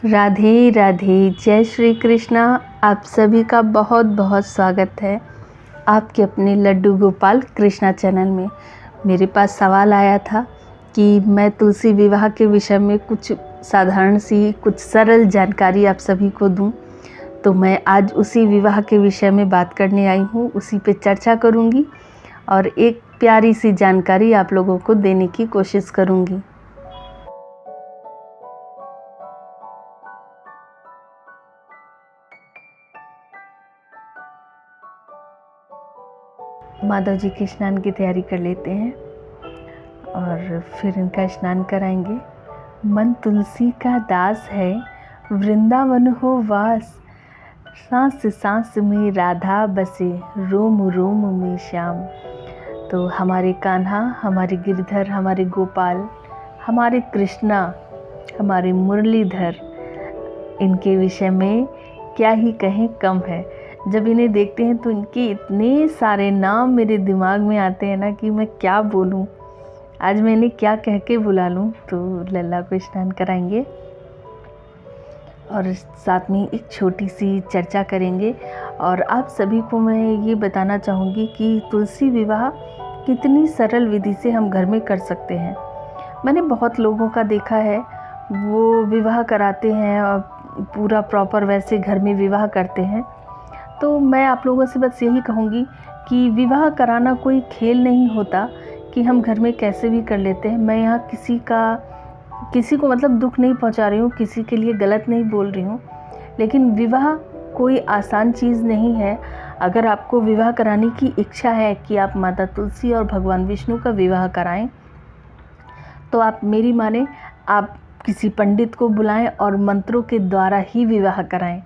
राधे राधे, जय श्री कृष्णा। आप सभी का बहुत बहुत स्वागत है आपके अपने लड्डू गोपाल कृष्णा चैनल में। मेरे पास सवाल आया था कि मैं तुलसी विवाह के विषय में कुछ साधारण सी कुछ सरल जानकारी आप सभी को दूं, तो मैं आज उसी विवाह के विषय में बात करने आई हूं, उसी पे चर्चा करूंगी और एक प्यारी सी जानकारी आप लोगों को देने की कोशिश करूंगी। माधव जी के स्नान की तैयारी कर लेते हैं और फिर इनका स्नान कराएंगे। मन तुलसी का दास है, वृंदावन हो वास, सांस सांस में राधा बसे, रोम रोम में श्याम। तो हमारे कान्हा, हमारे गिरधर, हमारे गोपाल, हमारे कृष्णा, हमारे मुरलीधर, इनके विषय में क्या ही कहें कम है। जब इन्हें देखते हैं तो इनके इतने सारे नाम मेरे दिमाग में आते हैं ना कि मैं क्या बोलूं। आज मैं इन्हें क्या कह के बुला लूं। तो लल्ला को स्नान कराएंगे और साथ में एक छोटी सी चर्चा करेंगे। और आप सभी को मैं ये बताना चाहूँगी कि तुलसी विवाह कितनी सरल विधि से हम घर में कर सकते हैं। मैंने बहुत लोगों का देखा है, वो विवाह कराते हैं और पूरा प्रॉपर वैसे घर में विवाह करते हैं। तो मैं आप लोगों से बस यही कहूँगी कि विवाह कराना कोई खेल नहीं होता कि हम घर में कैसे भी कर लेते हैं। मैं यहाँ किसी को मतलब दुख नहीं पहुँचा रही हूँ, किसी के लिए गलत नहीं बोल रही हूँ, लेकिन विवाह कोई आसान चीज़ नहीं है। अगर आपको विवाह कराने की इच्छा है कि आप माता तुलसी और भगवान विष्णु का विवाह कराएं, तो आप मेरी माने, आप किसी पंडित को बुलाएं और मंत्रों के द्वारा ही विवाह कराएं।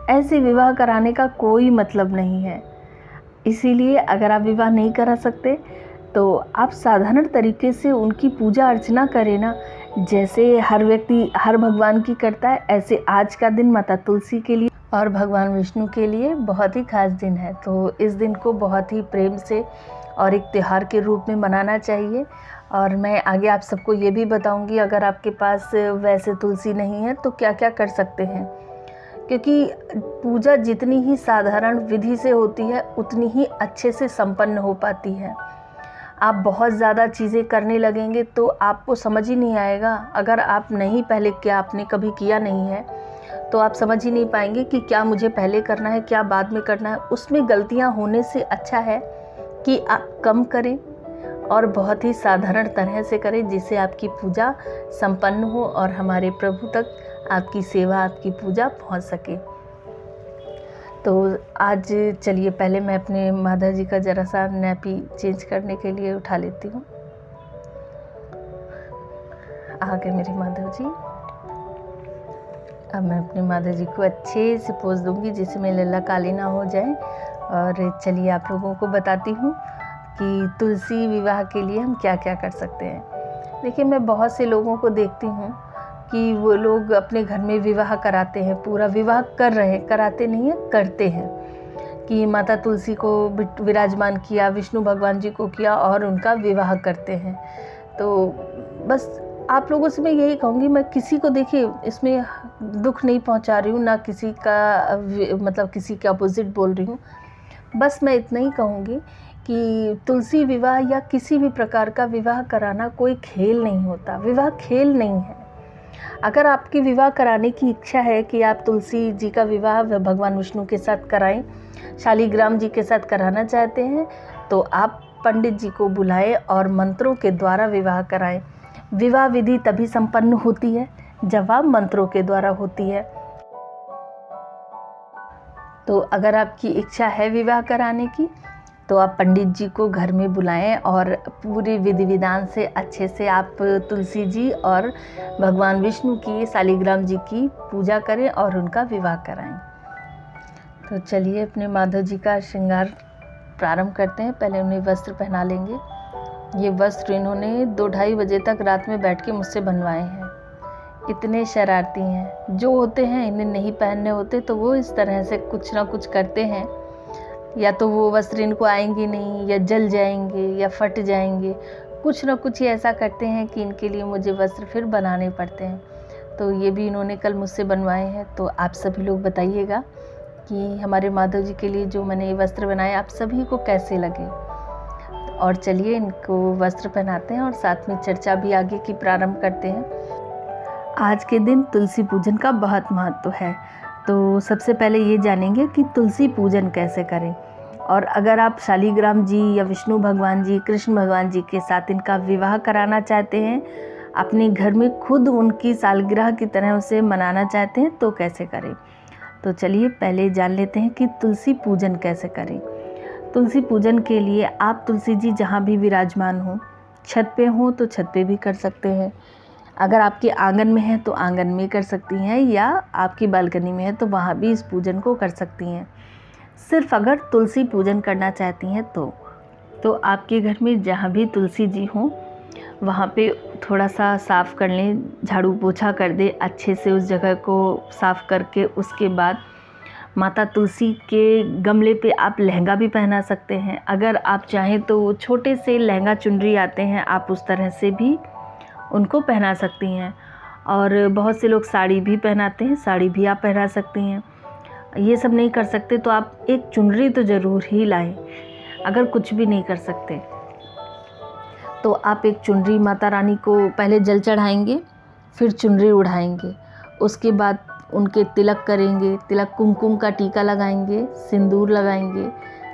ऐसे विवाह कराने का कोई मतलब नहीं है। इसीलिए अगर आप विवाह नहीं करा सकते तो आप साधारण तरीके से उनकी पूजा अर्चना करें ना। जैसे हर व्यक्ति हर भगवान की करता है, ऐसे आज का दिन माता तुलसी के लिए और भगवान विष्णु के लिए बहुत ही खास दिन है। तो इस दिन को बहुत ही प्रेम से और एक त्यौहार के रूप में मनाना चाहिए। और मैं आगे आप सबको ये भी बताऊंगी, अगर आपके पास वैसे तुलसी नहीं है तो क्या क्या कर सकते हैं, क्योंकि पूजा जितनी ही साधारण विधि से होती है उतनी ही अच्छे से संपन्न हो पाती है। आप बहुत ज़्यादा चीज़ें करने लगेंगे तो आपको समझ ही नहीं आएगा। अगर आप नहीं पहले क्या आपने कभी किया नहीं है तो आप समझ ही नहीं पाएंगे कि क्या मुझे पहले करना है, क्या बाद में करना है। उसमें गलतियां होने से अच्छा है कि आप कम करें और बहुत ही साधारण तरह से करें, जिससे आपकी पूजा संपन्न हो और हमारे प्रभु तक आपकी सेवा, आपकी पूजा पहुंच सके। तो आज चलिए पहले मैं अपने माधव जी का ज़रा सा नैपी चेंज करने के लिए उठा लेती हूँ। आ गए मेरे माधव जी। अब मैं अपने माधव जी को अच्छे से पोंछ दूँगी जिसमें लल्ला काली ना हो जाए। और चलिए आप लोगों को बताती हूँ कि तुलसी विवाह के लिए हम क्या क्या कर सकते हैं। देखिए, मैं बहुत से लोगों को देखती हूँ कि वो लोग अपने घर में विवाह कराते हैं, पूरा विवाह कर रहे हैं, कराते नहीं हैं, करते हैं कि माता तुलसी को विराजमान किया, विष्णु भगवान जी को किया और उनका विवाह करते हैं। तो बस आप लोगों से मैं यही कहूँगी, मैं किसी को देखिए इसमें दुख नहीं पहुँचा रही हूँ, ना किसी का मतलब किसी के अपोजिट बोल रही हूँ। बस मैं इतना ही कहूँगी कि तुलसी विवाह या किसी भी प्रकार का विवाह कराना कोई खेल नहीं होता। विवाह खेल नहीं है। अगर आपकी विवाह कराने की इच्छा है कि आप तुलसी जी का विवाह भगवान विष्णु के साथ कराएं, शालिग्राम जी के साथ कराना चाहते हैं, तो आप पंडित जी को बुलाएं और मंत्रों के द्वारा विवाह कराएं। विवाह विधि तभी संपन्न होती है जब आप मंत्रों के द्वारा होती है। तो अगर आपकी इच्छा है विवाह कराने की तो आप पंडित जी को घर में बुलाएं और पूरे विधि विधान से अच्छे से आप तुलसी जी और भगवान विष्णु की, शालिग्राम जी की पूजा करें और उनका विवाह कराएं। तो चलिए अपने माधव जी का श्रृंगार प्रारंभ करते हैं। पहले उन्हें वस्त्र पहना लेंगे। ये वस्त्र इन्होंने 2-2:30 बजे तक रात में बैठ के मुझसे बनवाए हैं। इतने शरारती हैं, जो होते हैं इन्हें नहीं पहनने होते तो वो इस तरह से कुछ ना कुछ करते हैं। या तो वो वस्त्र इनको आएंगे नहीं, या जल जाएंगे, या फट जाएंगे, कुछ ना कुछ ही ऐसा करते हैं कि इनके लिए मुझे वस्त्र फिर बनाने पड़ते हैं। तो ये भी इन्होंने कल मुझसे बनवाए हैं। तो आप सभी लोग बताइएगा कि हमारे माधव जी के लिए जो मैंने ये वस्त्र बनाए आप सभी को कैसे लगे। और चलिए इनको वस्त्र पहनाते हैं और साथ में चर्चा भी आगे की प्रारंभ करते हैं। आज के दिन तुलसी पूजन का बहुत महत्व है। तो सबसे पहले ये जानेंगे कि तुलसी पूजन कैसे करें। और अगर आप शालिग्राम जी या विष्णु भगवान जी, कृष्ण भगवान जी के साथ इनका विवाह कराना चाहते हैं, अपने घर में खुद उनकी सालगिरह की तरह उसे मनाना चाहते हैं, तो कैसे करें। तो चलिए पहले जान लेते हैं कि तुलसी पूजन कैसे करें। तुलसी पूजन के लिए आप तुलसी जी जहाँ भी विराजमान हो, छत पे हो तो छत पे भी कर सकते हैं, अगर आपके आंगन में है तो आंगन में कर सकती हैं, या आपकी बालकनी में है तो वहाँ भी इस पूजन को कर सकती हैं। सिर्फ अगर तुलसी पूजन करना चाहती हैं तो आपके घर में जहाँ भी तुलसी जी हों वहाँ पे थोड़ा सा साफ़ कर लें, झाड़ू पोछा कर दें अच्छे से उस जगह को साफ़ करके। उसके बाद माता तुलसी के गमले पे आप लहंगा भी पहना सकते हैं। अगर आप चाहें तो छोटे से लहंगा चुनरी आते हैं, आप उस तरह से भी उनको पहना सकती हैं। और बहुत से लोग साड़ी भी पहनाते हैं, साड़ी भी आप पहना सकती हैं। ये सब नहीं कर सकते तो आप एक चुनरी तो ज़रूर ही लाएं। अगर कुछ भी नहीं कर सकते तो आप एक चुनरी, माता रानी को पहले जल चढ़ाएंगे, फिर चुनरी उड़ाएंगे, उसके बाद उनके तिलक करेंगे, तिलक कुमकुम का टीका लगाएंगे, सिंदूर लगाएंगे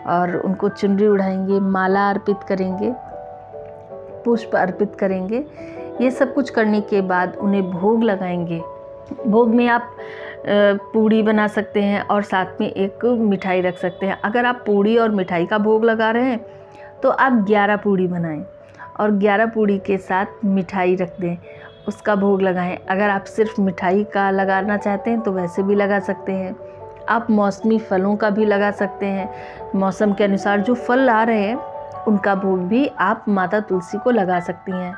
और उनको चुनरी उड़ाएंगे, माला अर्पित करेंगे, पुष्प अर्पित करेंगे। ये सब कुछ करने के बाद उन्हें भोग लगाएंगे। भोग में आप पूड़ी बना सकते हैं और साथ में एक मिठाई रख सकते हैं। अगर आप पूड़ी और मिठाई का भोग लगा रहे हैं तो आप 11 पूड़ी बनाएं और 11 पूड़ी के साथ मिठाई रख दें, उसका भोग लगाएं। अगर आप सिर्फ मिठाई का लगाना चाहते हैं तो वैसे भी लगा सकते हैं। आप मौसमी फलों का भी लगा सकते हैं, मौसम के अनुसार जो फल आ रहे हैं उनका भोग भी आप माता तुलसी को लगा सकती हैं,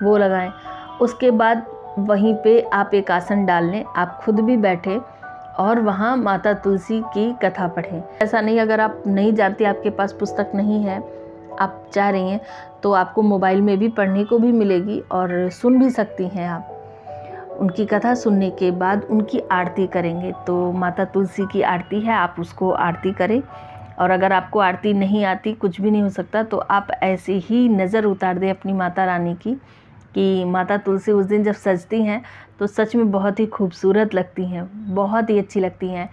वो लगाएं। उसके बाद वहीं पे आप एक आसन डाल लें, आप खुद भी बैठे और वहाँ माता तुलसी की कथा पढ़ें। ऐसा नहीं, अगर आप नहीं जानते, आपके पास पुस्तक नहीं है, आप चाह रही हैं तो आपको मोबाइल में भी पढ़ने को भी मिलेगी और सुन भी सकती हैं आप। उनकी कथा सुनने के बाद उनकी आरती करेंगे। तो माता तुलसी की आरती है, आप उसको आरती करें। और अगर आपको आरती नहीं आती, कुछ भी नहीं हो सकता, तो आप ऐसे ही नज़र उतार दें अपनी माता रानी की कि माता तुलसी उस दिन जब सजती हैं तो सच में बहुत ही खूबसूरत लगती हैं, बहुत ही अच्छी लगती हैं।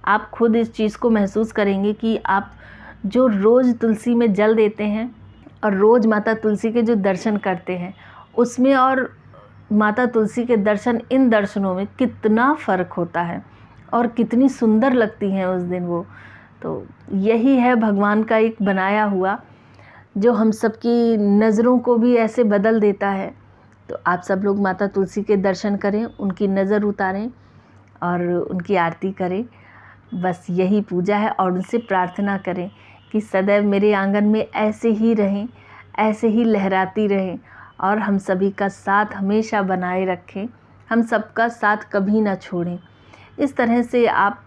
आप खुद इस चीज़ को महसूस करेंगे कि आप जो रोज़ तुलसी में जल देते हैं और रोज़ माता तुलसी के जो दर्शन करते हैं उसमें और माता तुलसी के दर्शन, इन दर्शनों में कितना फ़र्क होता है और कितनी सुंदर लगती हैं उस दिन वो। तो यही है भगवान का एक बनाया हुआ जो हम सबकी नज़रों को भी ऐसे बदल देता है। तो आप सब लोग माता तुलसी के दर्शन करें, उनकी नज़र उतारें और उनकी आरती करें। बस यही पूजा है और उनसे प्रार्थना करें कि सदैव मेरे आंगन में ऐसे ही रहें, ऐसे ही लहराती रहें और हम सभी का साथ हमेशा बनाए रखें, हम सबका साथ कभी ना छोड़ें। इस तरह से आप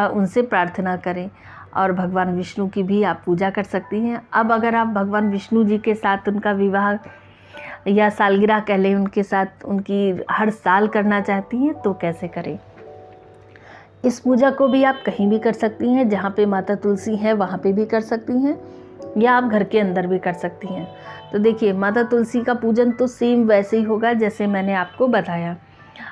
उनसे प्रार्थना करें। और भगवान विष्णु की भी आप पूजा कर सकती हैं। अब अगर आप भगवान विष्णु जी के साथ उनका विवाह या सालगिरह कह लें, उनके साथ उनकी हर साल करना चाहती हैं तो कैसे करें। इस पूजा को भी आप कहीं भी कर सकती हैं, जहाँ पे माता तुलसी है वहाँ पे भी कर सकती हैं, या आप घर के अंदर भी कर सकती हैं। तो देखिए, माता तुलसी का पूजन तो सेम वैसे ही होगा जैसे मैंने आपको बताया।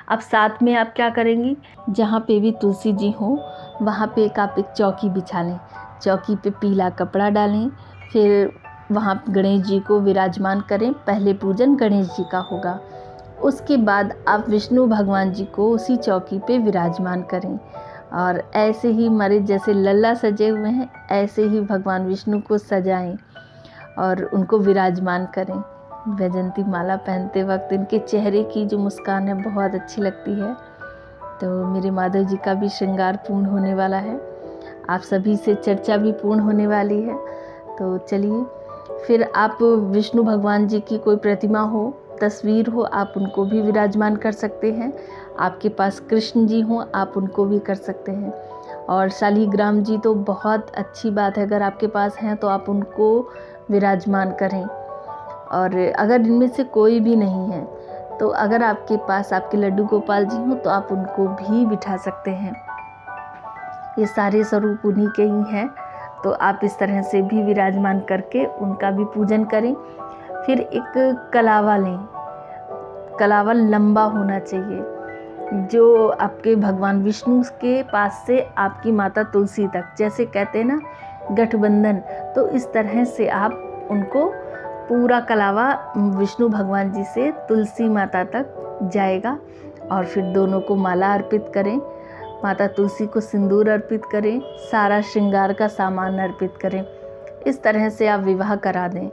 अब साथ में आप क्या करेंगी, जहाँ पे भी तुलसी जी हो वहाँ पे आप एक चौकी बिछा लें, चौकी पे पीला कपड़ा डालें, फिर वहाँ गणेश जी को विराजमान करें। पहले पूजन गणेश जी का होगा, उसके बाद आप विष्णु भगवान जी को उसी चौकी पे विराजमान करें और ऐसे ही हमारे जैसे लल्ला सजे हुए हैं ऐसे ही भगवान विष्णु को सजाएं और उनको विराजमान करें। वैजंती माला पहनते वक्त इनके चेहरे की जो मुस्कान है बहुत अच्छी लगती है। तो मेरे माधव जी का भी श्रृंगार पूर्ण होने वाला है, आप सभी से चर्चा भी पूर्ण होने वाली है। तो चलिए, फिर आप विष्णु भगवान जी की कोई प्रतिमा हो, तस्वीर हो, आप उनको भी विराजमान कर सकते हैं। आपके पास कृष्ण जी हों, आप उनको भी कर सकते हैं। और शालिग्राम जी तो बहुत अच्छी बात है, अगर आपके पास हैं तो आप उनको विराजमान करें। और अगर इनमें से कोई भी नहीं है तो अगर आपके पास आपके लड्डू गोपाल जी हों तो आप उनको भी बिठा सकते हैं। ये सारे स्वरूप उन्हीं के ही हैं, तो आप इस तरह से भी विराजमान करके उनका भी पूजन करें। फिर एक कलावा लें, कलावा लंबा होना चाहिए, जो आपके भगवान विष्णु के पास से आपकी माता तुलसी तक, जैसे कहते हैं ना गठबंधन, तो इस तरह से आप उनको पूरा कलावा विष्णु भगवान जी से तुलसी माता तक जाएगा। और फिर दोनों को माला अर्पित करें, माता तुलसी को सिंदूर अर्पित करें, सारा श्रृंगार का सामान अर्पित करें। इस तरह से आप विवाह करा दें।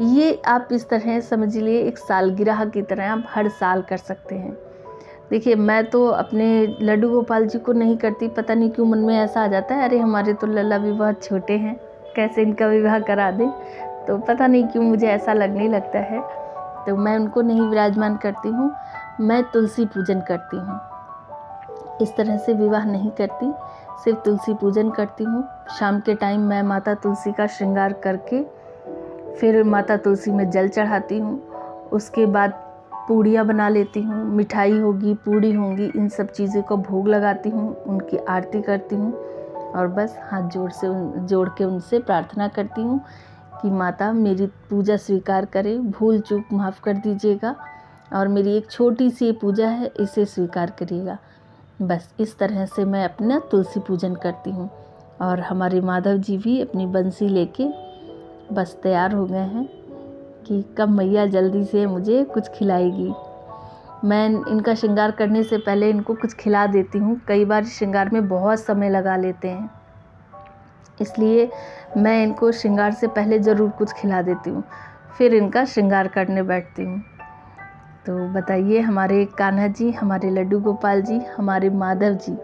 ये आप इस तरह समझ लिए एक सालगिरह की तरह आप हर साल कर सकते हैं। देखिए, मैं तो अपने लड्डू गोपाल जी को नहीं करती, पता नहीं क्यों मन में ऐसा आ जाता है, अरे हमारे तो लल्ला भी बहुत छोटे हैं, कैसे इनका विवाह करा दें। तो पता नहीं क्यों मुझे ऐसा लगने लगता है, तो मैं उनको नहीं विराजमान करती हूँ, मैं तुलसी पूजन करती हूँ। इस तरह से विवाह नहीं करती, सिर्फ तुलसी पूजन करती हूँ। शाम के टाइम मैं माता तुलसी का श्रृंगार करके फिर माता तुलसी में जल चढ़ाती हूँ। उसके बाद पूड़ियाँ बना लेती हूँ, मिठाई होगी, पूड़ी होंगी, इन सब चीज़ों को भोग लगाती हूँ, उनकी आरती करती हूँ और बस हाथ जोड़ के उनसे प्रार्थना करती हूँ कि माता मेरी पूजा स्वीकार करें, भूल चूक माफ़ कर दीजिएगा और मेरी एक छोटी सी पूजा है, इसे स्वीकार करिएगा। बस इस तरह से मैं अपना तुलसी पूजन करती हूँ। और हमारे माधव जी भी अपनी बंसी लेके बस तैयार हो गए हैं कि कब मैया जल्दी से मुझे कुछ खिलाएगी। मैं इनका श्रृंगार करने से पहले इनको कुछ खिला देती हूँ। कई बार श्रृंगार में बहुत समय लगा लेते हैं, इसलिए मैं इनको श्रृंगार से पहले ज़रूर कुछ खिला देती हूँ, फिर इनका श्रृंगार करने बैठती हूँ। तो बताइए हमारे कान्हा जी, हमारे लड्डू गोपाल जी, हमारे माधव जी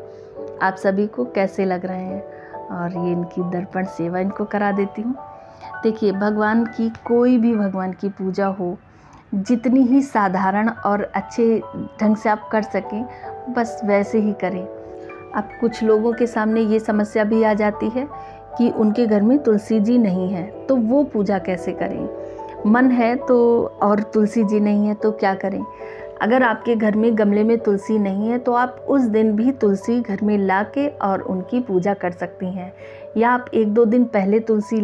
आप सभी को कैसे लग रहे हैं। और ये इनकी दर्पण सेवा इनको करा देती हूँ। देखिए, भगवान की कोई भी भगवान की पूजा हो, जितनी ही साधारण और अच्छे ढंग से आप कर सकें, बस वैसे ही करें। अब कुछ लोगों के सामने ये समस्या भी आ जाती है कि उनके घर में तुलसी जी नहीं है, तो वो पूजा कैसे करें। मन है तो और तुलसी जी नहीं है तो क्या करें। अगर आपके घर में गमले में तुलसी नहीं है तो आप उस दिन भी तुलसी घर में ला के और उनकी पूजा कर सकती हैं, या आप 1-2 दिन पहले तुलसी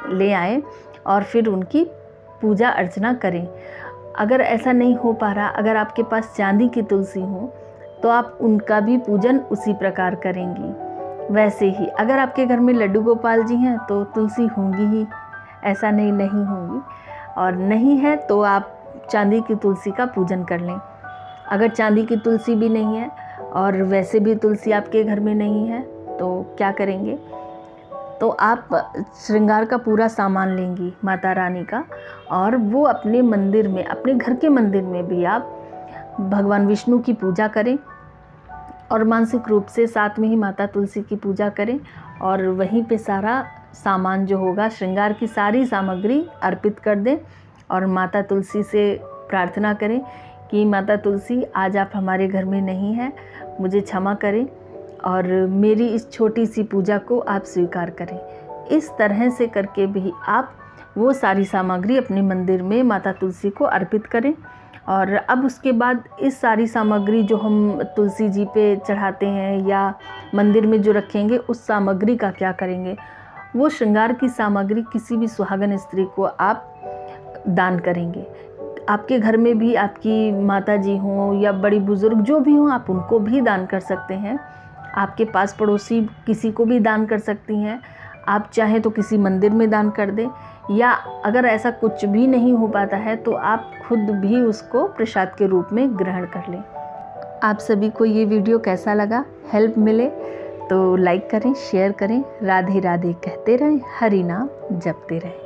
ले आएँ और फिर उनकी पूजा अर्चना करें। अगर ऐसा नहीं हो पा रहा, अगर आपके पास चांदी की तुलसी हो तो आप उनका भी पूजन उसी प्रकार करेंगी। वैसे ही अगर आपके घर में लड्डू गोपाल जी हैं तो तुलसी होंगी ही, ऐसा नहीं होंगी, और नहीं है तो आप चांदी की तुलसी का पूजन कर लें। अगर चांदी की तुलसी भी नहीं है और वैसे भी तुलसी आपके घर में नहीं है तो क्या करेंगे, तो आप श्रृंगार का पूरा सामान लेंगी माता रानी का, और वो अपने मंदिर में, अपने घर के मंदिर में भी आप भगवान विष्णु की पूजा करें और मानसिक रूप से साथ में ही माता तुलसी की पूजा करें। और वहीं पे सारा सामान जो होगा, श्रृंगार की सारी सामग्री अर्पित कर दें और माता तुलसी से प्रार्थना करें कि माता तुलसी, आज आप हमारे घर में नहीं हैं, मुझे क्षमा करें और मेरी इस छोटी सी पूजा को आप स्वीकार करें। इस तरह से करके भी आप वो सारी सामग्री अपने मंदिर में माता तुलसी को अर्पित करें। और अब उसके बाद इस सारी सामग्री जो हम तुलसी जी पे चढ़ाते हैं या मंदिर में जो रखेंगे, उस सामग्री का क्या करेंगे। वो श्रृंगार की सामग्री किसी भी सुहागन स्त्री को आप दान करेंगे। आपके घर में भी आपकी माता जी हों या बड़ी बुजुर्ग जो भी हों, आप उनको भी दान कर सकते हैं। आपके पास पड़ोसी किसी को भी दान कर सकती हैं। आप चाहें तो किसी मंदिर में दान कर दें, या अगर ऐसा कुछ भी नहीं हो पाता है तो आप खुद भी उसको प्रसाद के रूप में ग्रहण कर लें। आप सभी को ये वीडियो कैसा लगा, हेल्प मिले तो लाइक करें, शेयर करें। राधे राधे कहते रहें, हरि नाम जपते रहें।